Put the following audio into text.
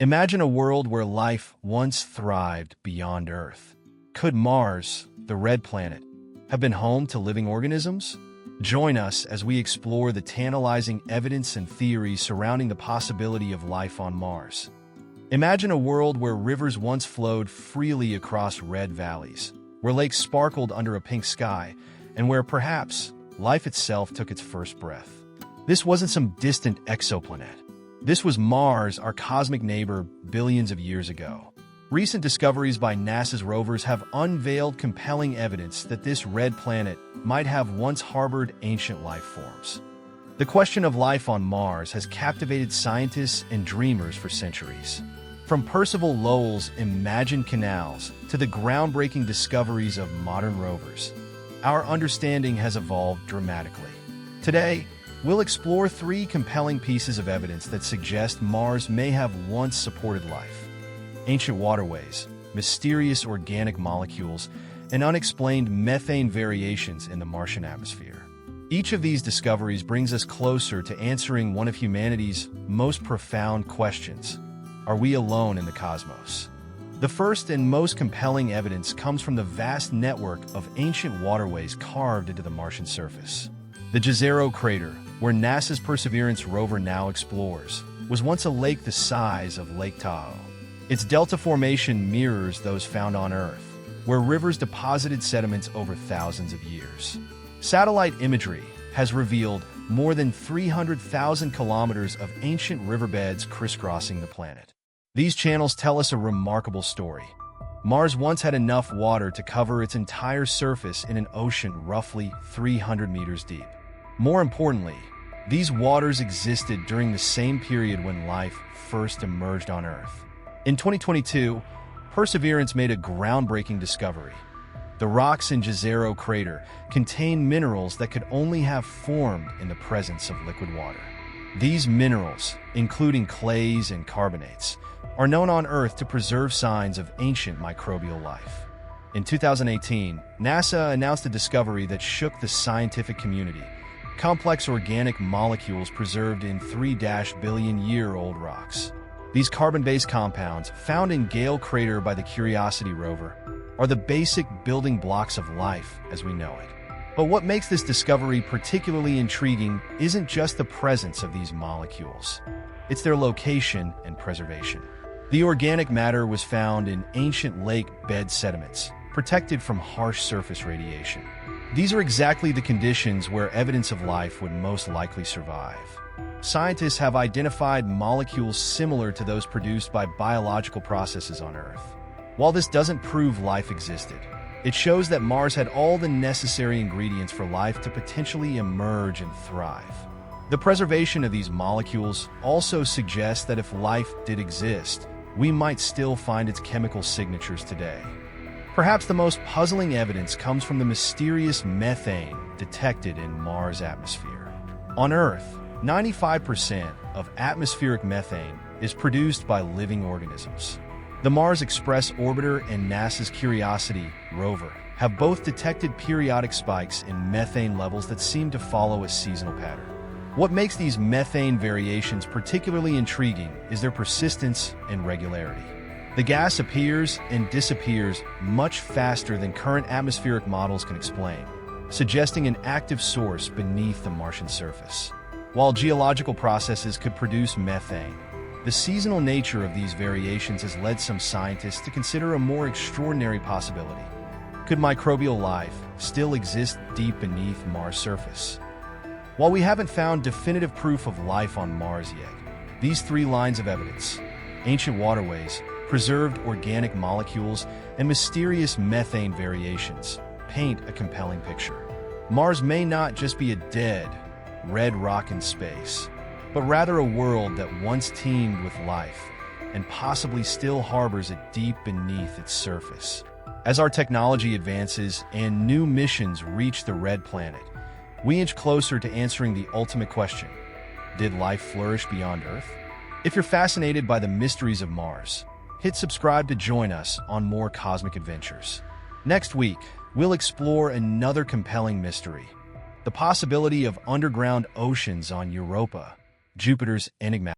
Imagine a world where life once thrived beyond Earth. Could Mars, the red planet, have been home to living organisms? Join us as we explore the tantalizing evidence and theories surrounding the possibility of life on Mars. Imagine a world where rivers once flowed freely across red valleys, where lakes sparkled under a pink sky, and where perhaps life itself took its first breath. This wasn't some distant exoplanet. This was Mars, our cosmic neighbor, billions of years ago. Recent discoveries by NASA's rovers have unveiled compelling evidence that this red planet might have once harbored ancient life forms. The question of life on Mars has captivated scientists and dreamers for centuries. From Percival Lowell's imagined canals to the groundbreaking discoveries of modern rovers, our understanding has evolved dramatically. Today, we'll explore three compelling pieces of evidence that suggest Mars may have once supported life: ancient waterways, mysterious organic molecules, and unexplained methane variations in the Martian atmosphere. Each of these discoveries brings us closer to answering one of humanity's most profound questions: are we alone in the cosmos? The first and most compelling evidence comes from the vast network of ancient waterways carved into the Martian surface. The Jezero crater, where NASA's Perseverance rover now explores, was once a lake the size of Lake Tahoe. Its delta formation mirrors those found on Earth, where rivers deposited sediments over thousands of years. Satellite imagery has revealed more than 300,000 kilometers of ancient riverbeds crisscrossing the planet. These channels tell us a remarkable story. Mars once had enough water to cover its entire surface in an ocean roughly 300 meters deep. More importantly, these waters existed during the same period when life first emerged on Earth. In 2022, Perseverance made a groundbreaking discovery. The rocks in Jezero crater contain minerals that could only have formed in the presence of liquid water. These minerals, including clays and carbonates, are known on Earth to preserve signs of ancient microbial life. In 2018, NASA announced a discovery that shook the scientific community: complex organic molecules preserved in 3-billion-year-old rocks. These carbon-based compounds, found in Gale Crater by the Curiosity rover, are the basic building blocks of life as we know it. But what makes this discovery particularly intriguing isn't just the presence of these molecules. It's their location and preservation. The organic matter was found in ancient lake bed sediments, protected from harsh surface radiation. These are exactly the conditions where evidence of life would most likely survive. Scientists have identified molecules similar to those produced by biological processes on Earth. While this doesn't prove life existed, it shows that Mars had all the necessary ingredients for life to potentially emerge and thrive. The preservation of these molecules also suggests that if life did exist, we might still find its chemical signatures today. Perhaps the most puzzling evidence comes from the mysterious methane detected in Mars' atmosphere. On Earth, 95% of atmospheric methane is produced by living organisms. The Mars Express orbiter and NASA's Curiosity rover have both detected periodic spikes in methane levels that seem to follow a seasonal pattern. What makes these methane variations particularly intriguing is their persistence and regularity. The gas appears and disappears much faster than current atmospheric models can explain, suggesting an active source beneath the Martian surface. While geological processes could produce methane, the seasonal nature of these variations has led some scientists to consider a more extraordinary possibility. Could microbial life still exist deep beneath Mars' surface? While we haven't found definitive proof of life on Mars yet, these three lines of evidence: ancient waterways, preserved organic molecules, and mysterious methane variations, paint a compelling picture. Mars may not just be a dead, red rock in space, but rather a world that once teemed with life and possibly still harbors it deep beneath its surface. As our technology advances and new missions reach the red planet, we inch closer to answering the ultimate question: did life flourish beyond Earth? If you're fascinated by the mysteries of Mars, hit subscribe to join us on more cosmic adventures. Next week, we'll explore another compelling mystery: the possibility of underground oceans on Europa, Jupiter's enigmatic